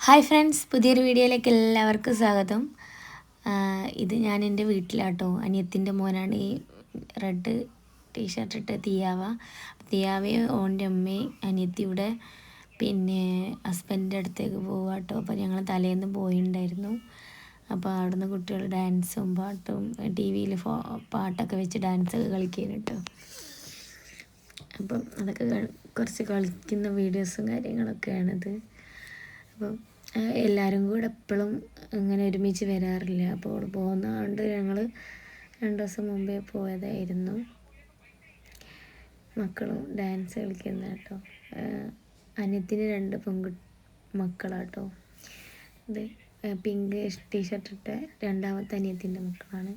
Hi friends, പുതിയൊരു വീഡിയോയിലേക്ക് എല്ലാവർക്കും സ്വാഗതം. ഇത് ഞാൻ എൻ്റെ വീട്ടിലാട്ടോ. അനിയത്തിൻ്റെ മോനാണ് ഈ റെഡ് ടീഷർട്ട് ഇട്ട് തിയാവയും ഓൻ്റെ അമ്മയും അനിയത്തിയുടെ പിന്നെ ഹസ്ബൻഡിൻ്റെ അടുത്തേക്ക് പോവാട്ടോ. അപ്പോൾ ഞങ്ങൾ തലേന്ന് പോയിണ്ടായിരുന്നു. അപ്പോൾ അവിടുന്ന് കുട്ടികൾ ഡാൻസും പാട്ടും ടി വിയിൽ പാട്ടൊക്കെ വെച്ച് ഡാൻസൊക്കെ കളിക്കാൻ കേട്ടോ. അപ്പം അതൊക്കെ കുറച്ച് കളിക്കുന്ന വീഡിയോസും കാര്യങ്ങളൊക്കെയാണിത്. അപ്പം എല്ലാവരും കൂടെ എപ്പോഴും ഇങ്ങനെ ഒരുമിച്ച് വരാറില്ല. അപ്പോൾ അവിടെ പോകുന്നതുകൊണ്ട് ഞങ്ങൾ 2 ദിവസം മുമ്പേ പോയതായിരുന്നു. മക്കളും ഡാൻസ് കളിക്കുന്ന കേട്ടോ. അനിയത്തിന് 2 മക്കളാട്ടോ. ഇത് പിങ്ക് ടീഷർട്ട് ഇട്ട രണ്ടാമത്തെ അനിയത്തിൻ്റെ മക്കളാണ്.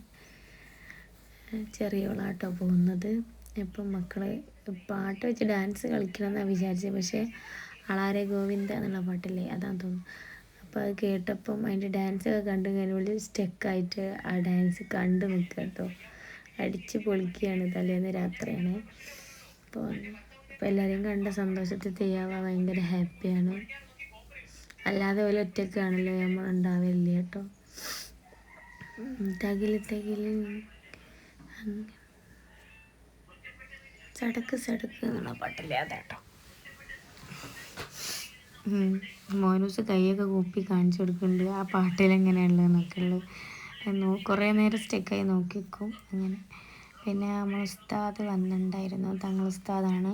ചെറിയോളാട്ടോ പോകുന്നത്. ഇപ്പം മക്കൾ പാട്ട് വെച്ച് ഡാൻസ് കളിക്കണമെന്നാണ് വിചാരിച്ചത്. പക്ഷേ ആളാരെ ഗോവിന്ദ എന്നുള്ള പാട്ടില്ലേ, അതാന്ന് തോന്നുന്നു. അപ്പോൾ അത് കേട്ടപ്പം അതിൻ്റെ ഡാൻസൊക്കെ കണ്ടു കഴിഞ്ഞാൽ സ്റ്റെക്കായിട്ട് ആ ഡാൻസ് കണ്ടു നിൽക്കുക കേട്ടോ. അടിച്ച് പൊളിക്കുകയാണ്. തലേന്ന് രാത്രിയാണ്. അപ്പോൾ എല്ലാവരെയും കണ്ട സന്തോഷത്തിൽ തെയ്യാവാൻ ഭയങ്കര ഹാപ്പിയാണ്. അല്ലാതെ പോലെ ഒറ്റയ്ക്കാണല്ലോ നമ്മളുണ്ടാവില്ല കേട്ടോ. തകില് സടക്ക് എന്നുള്ള പാട്ടില്ലേ, അതാട്ടോ. മോനൂസ് കൈയൊക്കെ കൂപ്പി കാണിച്ചു കൊടുക്കുന്നുണ്ട് ആ പാട്ടിലെങ്ങനെയുള്ളതെന്നൊക്കെ ഉള്ളത്. കുറേ നേരം സ്റ്റെക്കായി നോക്കിക്കും അങ്ങനെ. പിന്നെ നമ്മൾ ഉസ്താദ് വന്നിട്ടുണ്ടായിരുന്നു. തങ്ങൾ ഉസ്താദാണ്.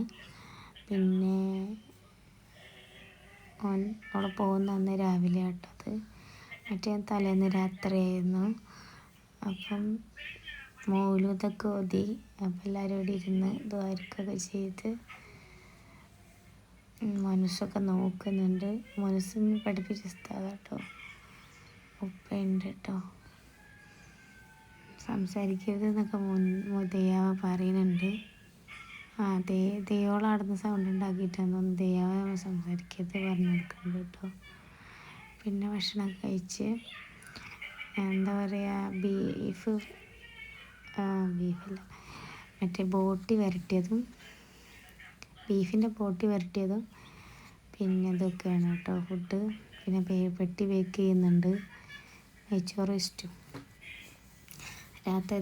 പിന്നെ അവിടെ പോകുന്ന അന്ന് രാവിലെ ആട്ടത്, മറ്റേ തലേന്ന് രാത്രിയായിരുന്നു. അപ്പം മൗലൂദൊക്കെ ഓതി. അപ്പം എല്ലാവരും ഇവിടെ ഇരുന്ന് ദ്വാരക്കൊക്കെ ചെയ്ത് മനസ്സൊക്കെ നോക്കുന്നുണ്ട്. മനസ്സിന് പഠിപ്പിച്ച ഉസ്താദാട്ടോ. ഉപ്പയുണ്ട് കേട്ടോ. സംസാരിക്കരുത് എന്നൊക്കെ ദയ്യാവ പറയുന്നുണ്ട്. ദയ്യോളാടുന്ന സൗണ്ട് ഉണ്ടാക്കിയിട്ടാന്ന് തോന്നുന്നു ദയ്യാവ സംസാരിക്കരുത് പറഞ്ഞു കൊടുക്കുന്നുണ്ട് കേട്ടോ. പിന്നെ ഭക്ഷണമൊക്കെ കഴിച്ച് എന്താ പറയുക, ബീഫല്ല മറ്റേ ബീഫിൻ്റെ ബോട്ടി വരട്ടിയതും പിന്നെ ഇതൊക്കെയാണ് കേട്ടോ ഫുഡ്. പിന്നെ പെട്ടി ബേക്ക് ചെയ്യുന്നുണ്ട്. നെയ്ച്ചോറ് ഇഷ്ടം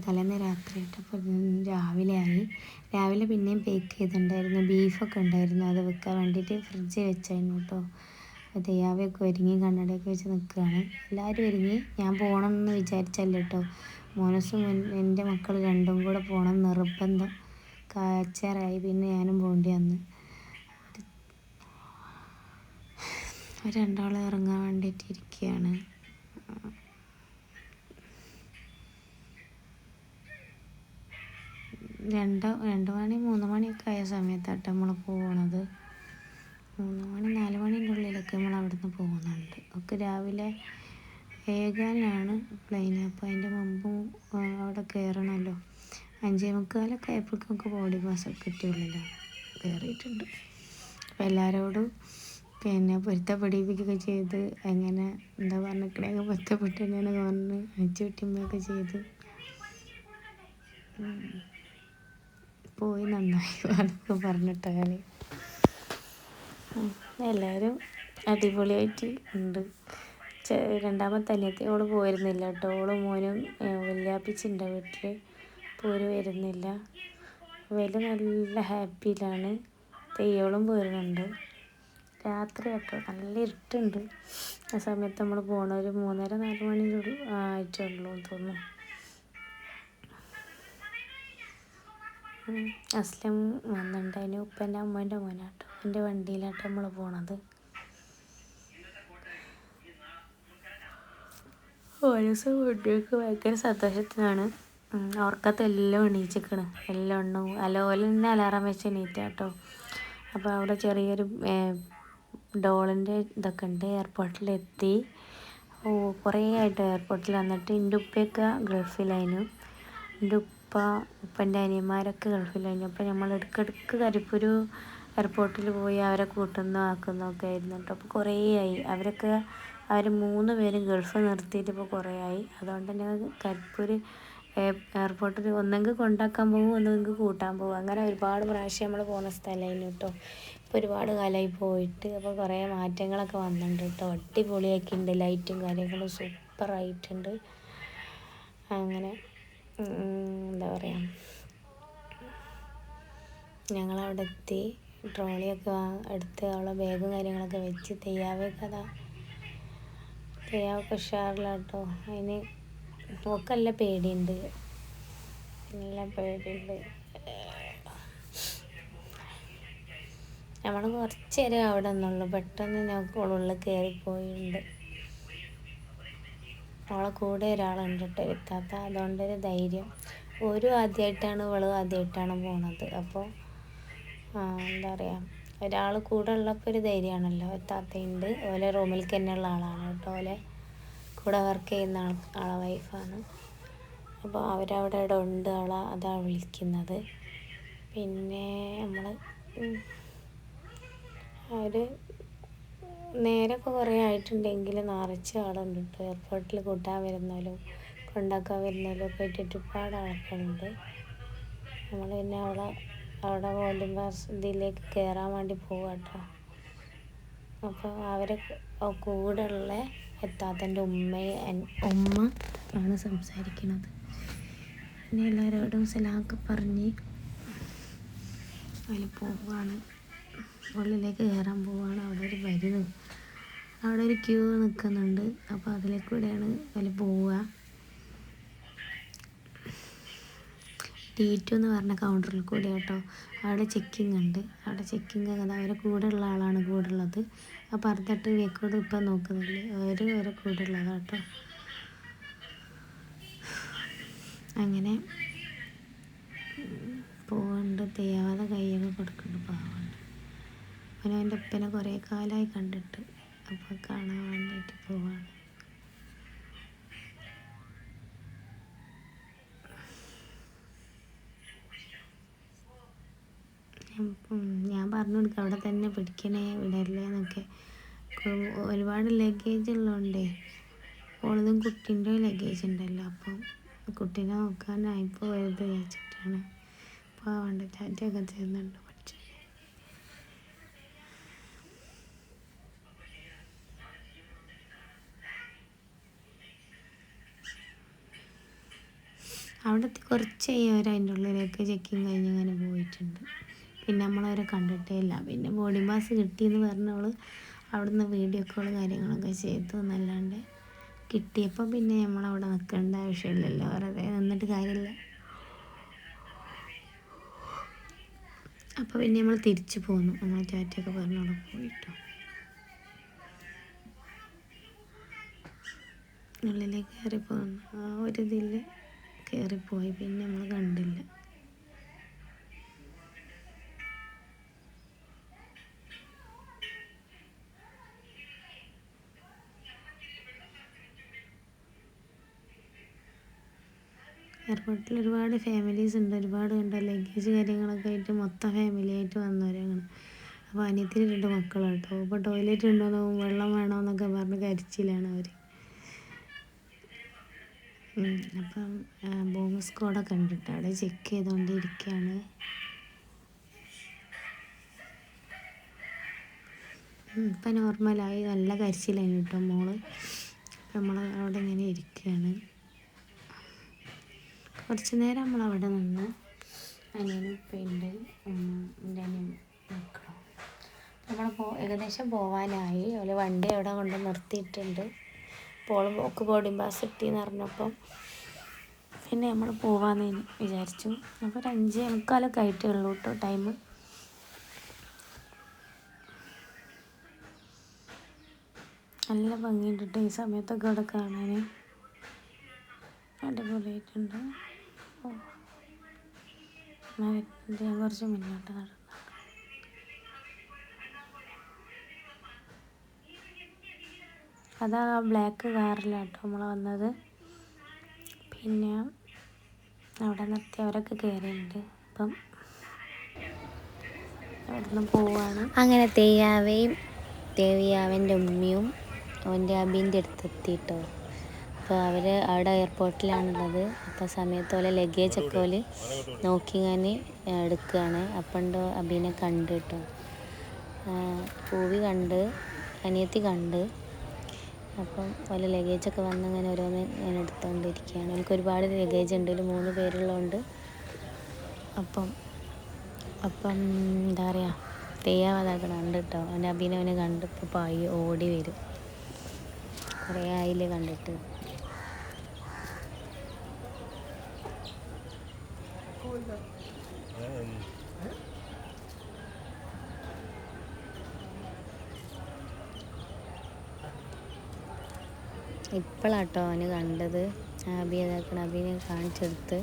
തലേന്ന് രാത്രി ഇട്ടപ്പോൾ രാവിലെ പിന്നെയും ബേക്ക് ചെയ്തിട്ടുണ്ടായിരുന്നു. ബീഫൊക്കെ ഉണ്ടായിരുന്നു. അത് വെക്കാൻ വേണ്ടിയിട്ട് ഫ്രിഡ്ജിൽ വെച്ചായിരുന്നു കേട്ടോ. തെയ്യാവയൊക്കെ ഒരുങ്ങി കണ്ണടയൊക്കെ വെച്ച് നിൽക്കുകയാണ്. എല്ലാവരും ഒരുങ്ങി. ഞാൻ പോകണമെന്ന് വിചാരിച്ചല്ല കേട്ടോ. മോനസും എൻ്റെ മക്കൾ 2 കൂടെ പോകണം നിർബന്ധം. കാച്ചാറായി. പിന്നെ ഞാനും പോകേണ്ടി വന്ന്. 2 ഇറങ്ങാൻ വേണ്ടിയിട്ട് ഇരിക്കുകയാണ്. രണ്ട് മണി 3 മണിയൊക്കെ ആയ സമയത്താട്ടോ നമ്മൾ പോകണത്. 3 മണി 4 മണീൻ്റെ ഉള്ളിലൊക്കെ നമ്മൾ അവിടുന്ന് പോകുന്നുണ്ട്. ഒക്കെ രാവിലെ 7:15 പ്ലെയിൻ. അപ്പോൾ അതിൻ്റെ മുമ്പും അവിടെ കയറണമല്ലോ. 5:45 ആയപ്പോഴേക്കും നമുക്ക് ബോർഡിംഗ് പാസ്സൊക്കെ കിട്ടിയുള്ളല്ലോ. കയറിയിട്ടുണ്ട്. അപ്പോൾ എല്ലാവരോടും പിന്നെ പൊരുത്തപ്പെടിപ്പിക്കുകയൊക്കെ ചെയ്ത് എങ്ങനെ എന്താ പറഞ്ഞിട്ടുണ്ടെങ്കിൽ പൊരുത്തപ്പെട്ട് തന്നെയാണ് പറഞ്ഞ് അഴിച്ചുവിട്ടിമ്മയൊക്കെ ചെയ്ത് പോയി. നന്നായി അതൊക്കെ പറഞ്ഞിട്ടാൽ എല്ലാവരും അടിപൊളിയായിട്ട് ഉണ്ട്. രണ്ടാമത്തെ അനിയത്തി ഓള് പോയിരുന്നില്ല കേട്ടോ. ഓളും മോനും വല്യാപ്പിച്ചുണ്ട് വീട്ടിൽ. പോര് വരുന്നില്ല. വലിയ നല്ല ഹാപ്പിയിലാണ്. തെയ്യോളും പോരുന്നുണ്ട്. രാത്രി കേട്ടോ, നല്ല ഇരുട്ടുണ്ട്. ആ സമയത്ത് നമ്മൾ പോകണ ഒരു 3:30-4 മണിൻ്റെ ആയിട്ടുള്ളൂ തോന്നുന്നു. അസ്ലം വന്നിട്ടുണ്ട്. അതിന് ഉപ്പൻ്റെ അമ്മേൻ്റെ മോനാട്ടോ. എൻ്റെ വണ്ടിയിലാട്ടോ നമ്മൾ പോണത്. ഓരോ ദിവസം വണ്ടിയൊക്കെ ഭയങ്കര സന്തോഷത്തിനാണ്. അവർക്കതെല്ലാം എണീച്ചിക്കണ്. എല്ലാം ഉണ്ടാവും. ഓല തന്നെ അലാറം വെച്ച് എണീറ്റാട്ടോ. അപ്പോൾ അവിടെ ചെറിയൊരു ഡോളിൻ്റെ ഇതൊക്കെ ഉണ്ട്. എയർപോർട്ടിലെത്തി. കുറേ ആയിട്ട് എയർപോർട്ടിൽ വന്നിട്ട്. എൻ്റെ ഉപ്പയൊക്കെ ഗൾഫിലായിരുന്നു. എൻ്റെ ഉപ്പൻ്റെ അനിയന്മാരൊക്കെ ഗൾഫിലായിരുന്നു. അപ്പോൾ നമ്മൾ ഇടയ്ക്കിടയ്ക്ക് കരിപ്പൂർ എയർപോർട്ടിൽ പോയി അവരെ ആക്കുന്നതൊക്കെ ആയിരുന്നു കേട്ടോ. അപ്പോൾ കുറേ ആയി. അവർ 3 പേരും ഗൾഫ് നിർത്തിയിട്ട് ഇപ്പോൾ കുറേ ആയി. അതുകൊണ്ട് തന്നെ കരിപ്പൂർ എയർപോർട്ടിൽ ഒന്നെങ്കിൽ കൊണ്ടാക്കാൻ പോകും, ഒന്നെങ്കിൽ കൂട്ടാൻ പോകും. അങ്ങനെ ഒരുപാട് പ്രാവശ്യം നമ്മൾ പോകുന്ന സ്ഥലമായിരുന്നു കേട്ടോ. ഇപ്പോൾ ഒരുപാട് കാലമായി പോയിട്ട്. അപ്പോൾ കുറേ മാറ്റങ്ങളൊക്കെ വന്നിട്ടുണ്ട് കേട്ടോ. അടിപൊളിയാക്കിയിട്ടുണ്ട്. ലൈറ്റും കാര്യങ്ങളും സൂപ്പറായിട്ടുണ്ട്. അങ്ങനെ എന്താ പറയുക, ഞങ്ങളവിടെ എത്തി. ട്രോളിയൊക്കെ എടുത്ത് അവളെ ബാഗും കാര്യങ്ങളൊക്കെ വെച്ച് തെയ്യാവൊക്കെ ഉഷാറിലാട്ടോ. അതിന് ഓക്കല്ല പേടിയുണ്ട്, നല്ല പേടിയുണ്ട്. നമ്മൾ കുറച്ച് നേരം അവിടെ നിന്നുള്ളൂ. പെട്ടെന്ന് ഞങ്ങൾക്ക് ഉള്ളിൽ കയറിപ്പോയിട്ടുണ്ട്. അവളെ കൂടെ ഒരാളുണ്ട് കേട്ടോ, എത്താത്ത. അതുകൊണ്ടൊരു ധൈര്യം. ആദ്യമായിട്ടാണ്, ആദ്യമായിട്ടാണ് പോണത്. അപ്പോൾ എന്താ പറയുക, ഒരാൾ കൂടെ ഉള്ളപ്പോൾ ഒരു ധൈര്യമാണല്ലോ. എത്താത്തയുണ്ട്. ഓലെ റൂമിലേക്ക് തന്നെയുള്ള ആളാണ് കേട്ടോ. ഓലെ കൂടെ വർക്ക് ചെയ്യുന്ന ആളെ വൈഫാണ്. അപ്പോൾ അവരവിടെ ഉണ്ട്. അതാണ് വിളിക്കുന്നത്. പിന്നെ നമ്മൾ നേരമൊക്കെ കുറേ ആയിട്ടുണ്ടെങ്കിൽ നിറച്ച് ആളുണ്ട് കേട്ടോ. എയർപോർട്ടിൽ കൂട്ടാൻ വരുന്നാലും കൊണ്ടാക്കാൻ വരുന്നാലും ഒക്കെ ആയിട്ട് ഒരുപാട് ആൾക്കാരുണ്ട്. നമ്മൾ പിന്നെ അവിടെ ബോർഡിംഗ് പാസ് ഇതിലേക്ക് കയറാൻ വേണ്ടി പോവാം കേട്ടോ. അപ്പോൾ അവരെ കൂടെയുള്ള എത്താത്തൻ്റെ ഉമ്മ ആണ് സംസാരിക്കുന്നത്. പിന്നെ എല്ലാവരോടും സലാമൊക്കെ പറഞ്ഞ് അതിൽ പോവുകയാണ്. ഉള്ളിലേക്ക് കയറാൻ പോവുകയാണ്. അവിടെ ഒരു ക്യൂ നിൽക്കുന്നുണ്ട്. അപ്പോൾ അതിലേക്കൂടെയാണ് അതിൽ പോവുക. D2 എന്ന് പറഞ്ഞ കൗണ്ടറിൽ കൂടി കേട്ടോ. അവിടെ ചെക്കിങ് ഉണ്ട്. അവിടെ ചെക്കിങ് ഒക്കെ അവരെ കൂടെ ഉള്ള ആളാണ് കൂടെ ഉള്ളത്. അപ്പോൾ അറുതട്ട് വേക്കോട് ഇപ്പം നോക്കുന്നില്ലേ, അവരെ കൂടെ ഉള്ളതാണ് കേട്ടോ. അങ്ങനെ പോവുന്നുണ്ട്. തെയ്യാതെ കൈയൊക്കെ കൊടുക്കുന്നുണ്ട്. പാവമുണ്ട്. അവൻ്റെ ഉപ്പനെ കുറേ കാലമായി കണ്ടിട്ട്. അപ്പോൾ കാണാൻ വേണ്ടിയിട്ട് പോവാണ്. ഞാൻ പറഞ്ഞു കൊടുക്കുക അവിടെ തന്നെ പിടിക്കണേ, വിടല്ലേ എന്നൊക്കെ. ഒരുപാട് ലഗേജ് ഉള്ളതുകൊണ്ടേ ഓളതും കുട്ടീൻ്റെ ലഗേജ് ഉണ്ടല്ലോ. അപ്പം കുട്ടീനെ നോക്കാനായിപ്പോൾ വരുത് വിചാരിച്ചിട്ടാണ്. അപ്പോൾ വേണ്ട ടാറ്റയൊക്കെ ചെയ്യുന്നുണ്ട്. പക്ഷേ അവിടുത്തെ കുറച്ച് അതിൻ്റെ ഉള്ളിലേക്ക് ചെക്കിങ് കഴിഞ്ഞ് ഇങ്ങനെ പോയിട്ടുണ്ട്. പിന്നെ നമ്മളവരെ കണ്ടിട്ടേ ഇല്ല. പിന്നെ ബോർഡിംഗ് പാസ് കിട്ടിയെന്ന് പറഞ്ഞവൾ അവിടുന്ന് വീഡിയോ കോൾ കാര്യങ്ങളൊക്കെ ചെയ്തു എന്നല്ലാണ്ട് കിട്ടിയപ്പോൾ പിന്നെ നമ്മളവിടെ നിൽക്കേണ്ട ആവശ്യമില്ലല്ലോ. വെറുതെ നിന്നിട്ട് കാര്യമില്ല. അപ്പോൾ പിന്നെ നമ്മൾ തിരിച്ചു പോന്നു. നമ്മൾ ടാറ്റയൊക്കെ പറഞ്ഞ് അവിടെ പോയിട്ടോ. ഉള്ളിലേക്ക് കയറിപ്പോന്നു. ഒരു ഇതിൽ കയറിപ്പോയി. പിന്നെ നമ്മൾ കണ്ടില്ല. എയർപോർട്ടിൽ ഒരുപാട് ഫാമിലീസ് ഉണ്ട്. ഒരുപാട് ഉണ്ട്. ലഗേജ് കാര്യങ്ങളൊക്കെ ആയിട്ട് മൊത്തം ഫാമിലി ആയിട്ട് വന്നവരാണ്. അപ്പോൾ അനിയത്തിന് 2 മക്കളാണ് കേട്ടോ. അപ്പോൾ ടോയ്ലറ്റ് ഉണ്ടോയെന്നോ വെള്ളം വേണമെന്നൊക്കെ പറഞ്ഞ് കരച്ചിലാണ് അവർ. അപ്പം ബോംബ് സ്ക്വാഡൊക്കെ കണ്ടിട്ട് അവിടെ ചെക്ക് ചെയ്തുകൊണ്ടിരിക്കുകയാണ്. ഇപ്പം നോർമലായി. നല്ല കരച്ചിലാണ് കേട്ടോ മോള്. നമ്മൾ അവിടെ ഇങ്ങനെ ഇരിക്കുകയാണ്. കുറച്ച് നേരം നമ്മളവിടെ നിന്ന് അനിയനും ഉപ്പയുണ്ട്, എൻ്റെ അനിയൻ മക്കളും. നമ്മൾ ഏകദേശം പോവാനായി. അതുപോലെ വണ്ടി അവിടെ കൊണ്ട് നിർത്തിയിട്ടുണ്ട്. അപ്പോൾ ബോർഡിംഗ് പാസ് കിട്ടിയെന്ന് പറഞ്ഞപ്പം പിന്നെ നമ്മൾ പോവാമെന്ന് വിചാരിച്ചു. അപ്പോൾ ഒരു 5:45 ആയിട്ടേ ഉള്ളൂ കേട്ടോ ടൈം. നല്ല ഭംഗിയുണ്ട് കേട്ടോ ഈ സമയത്തൊക്കെ അവിടെ കാണാൻ. അടിപൊളിയായിട്ടുണ്ട്. ഞാൻ കുറച്ച് മുന്നോട്ട് നടന്നു. അതാ ബ്ലാക്ക് കാറിലാട്ടോ നമ്മൾ വന്നത്. പിന്നെ അവിടെ നിർത്തി അവരൊക്കെ കയറിയിട്ടുണ്ട്. അപ്പം അവിടെ നിന്ന് പോവാണ്. അങ്ങനെ തേവിയാവൻ്റെ ഉമ്മയും അവൻ്റെ അബീൻ്റെ അടുത്തെത്തിട്ടോ. അപ്പോൾ അവർ അവിടെ എയർപോർട്ടിലാണുള്ളത്. അപ്പോൾ സമയത്തോലെ ലഗേജൊക്കെ ഓല് നോക്കി ഞാൻ എടുക്കുകയാണ്. അപ്പണ്ടോ അബീനെ കണ്ടു കേട്ടോ. പൂവി കണ്ട്, അനിയത്തി കണ്ട്. അപ്പം പല ലഗേജൊക്കെ വന്ന് അങ്ങനെ ഓരോന്ന് ഞാൻ എടുത്തുകൊണ്ടിരിക്കുകയാണ്. എനിക്ക് ഒരുപാട് ലഗേജ് ഉണ്ട്, 3 പേരുള്ളതുകൊണ്ട്. അപ്പം എന്താ പറയുക, തെയ്യാവതാക്കണം ഉണ്ട് കേട്ടോ. അവൻ്റെ അഭിനവനെ കണ്ടിപ്പോൾ പായി ഓടി വരും. കുറേ ആയില്ലേ കണ്ടിട്ട്. ഇപ്പോഴാട്ടോ അവന് കണ്ടത്. അബി അതാക്കണം, അബിനെ കാണിച്ചെടുത്ത്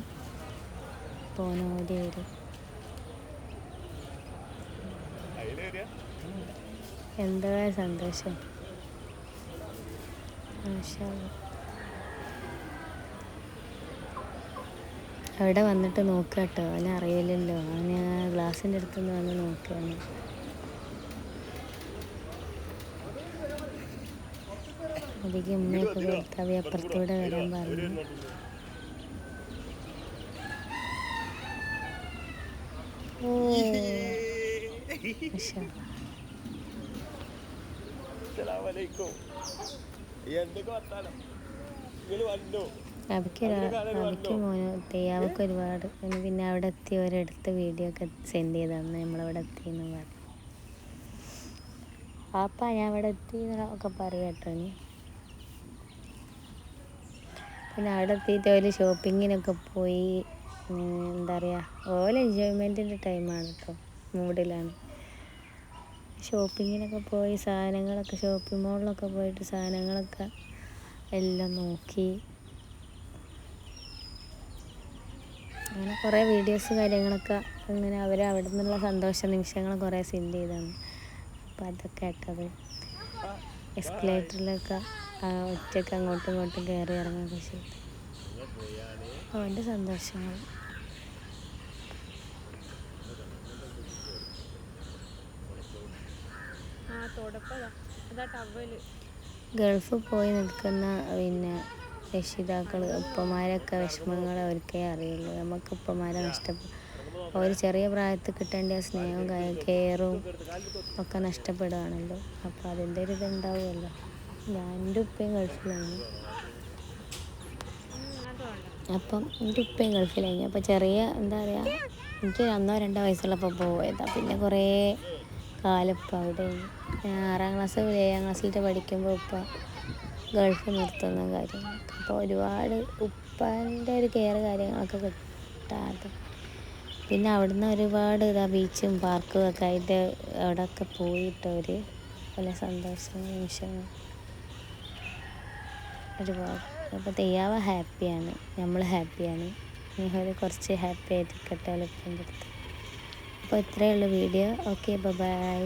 പോന് ഓടി വരും. എന്താ സന്തോഷം. അവിടെ വന്നിട്ട് നോക്കുക കേട്ടോ, അവനെ അറിയില്ലല്ലോ. അവന് ഗ്ലാസിൻ്റെ അടുത്തുനിന്ന് വന്ന് നോക്കുകയാണ്. അതിക്ക് ഉമ്മയൊക്കെ കൊടുത്ത് അവ അപ്പുറത്തൂടെ വരാൻ പറഞ്ഞു. അവയ്ക്ക് മോന് തെയ്യാവൊക്കെ ഒരുപാട്. പിന്നെ അവിടെ എത്തി ഒരെടുത്ത വീഡിയോ ഒക്കെ സെൻഡ് ചെയ്ത് തന്നു, നമ്മളവിടെ എത്തിയെന്ന് പറഞ്ഞു. പാപ്പ ഞാൻ അവിടെ എത്തി എന്നൊക്കെ പറയാം കേട്ടോ. ഇനി പിന്നെ അവിടെ എത്തിയിട്ട് ഒരു ഷോപ്പിങ്ങിനൊക്കെ പോയി. എന്താ പറയുക, ഓരോ എൻജോയ്മെൻറ്റിൻ്റെ ടൈമാണ് കേട്ടോ, മൂഡിലാണ്. ഷോപ്പിങ്ങിനൊക്കെ പോയി സാധനങ്ങളൊക്കെ, ഷോപ്പിംഗ് മോളിലൊക്കെ പോയിട്ട് സാധനങ്ങളൊക്കെ എല്ലാം നോക്കി. അങ്ങനെ കുറേ വീഡിയോസ് കാര്യങ്ങളൊക്കെ അങ്ങനെ അവിടെ നിന്നുള്ള സന്തോഷ നിമിഷങ്ങൾ കുറേ സെൻഡ് ചെയ്താണ്. അപ്പോൾ അതൊക്കെ ഇട്ടത്. എസ്കലേറ്ററിലൊക്കെ ഒറ്റയ്ക്ക് അങ്ങോട്ടും ഇങ്ങോട്ടും കയറി ഇറങ്ങുകയൊക്കെ ചെയ്തു. അവൻ്റെ സന്തോഷങ്ങൾ. ഗൾഫിൽ പോയി നിൽക്കുന്ന പിന്നെ രക്ഷിതാക്കൾ, ഉപ്പമാരൊക്കെ വിഷമങ്ങൾ അവർക്കേ അറിയുള്ളൂ. നമുക്ക് ഉപ്പമാരെ നഷ്ടപ്പെടും. ഒരു ചെറിയ പ്രായത്തിൽ കിട്ടേണ്ട സ്നേഹവും കെയറും ഒക്കെ നഷ്ടപ്പെടുകയാണല്ലോ. അപ്പോൾ അതിൻ്റെ ഒരു ഇതുണ്ടാവുമല്ലോ. എൻ്റെ ഉപ്പയും ഗൾഫിലാണ്. അപ്പം എൻ്റെ ഉപ്പയും ഗൾഫിലായി. അപ്പോൾ ചെറിയ എന്താ പറയുക, എനിക്ക് 1-2 വയസ്സുള്ളപ്പോൾ പോയതാണ്. പിന്നെ കുറേ കാലം ഇപ്പം അവിടെ 6ാം ക്ലാസ് 7ാം ക്ലാസ്സിലിട്ട് പഠിക്കുമ്പോൾ ഉപ്പ ഗൾഫ് നിർത്തുന്ന കാര്യങ്ങളൊക്കെ. അപ്പോൾ ഒരുപാട് ഉപ്പാൻ്റെ ഒരു കെയർ കാര്യങ്ങളൊക്കെ കിട്ടാതെ. പിന്നെ അവിടുന്ന് ഒരുപാട് ബീച്ചും പാർക്കും ഒക്കെ ആയിട്ട് അവിടെയൊക്കെ പോയിട്ടവർ പല സന്തോഷ നിമിഷങ്ങൾ ഒരുപാട്. അപ്പോൾ തെയ്യാവ ഹാപ്പിയാണ്, നമ്മൾ ഹാപ്പിയാണ്. ഇനി കുറച്ച് ഹാപ്പി ആയിട്ട് കിട്ടാൻ എളുപ്പം കൊടുത്തു. അപ്പോൾ ഇത്രയേ ഉള്ളൂ വീഡിയോ. Okay, by.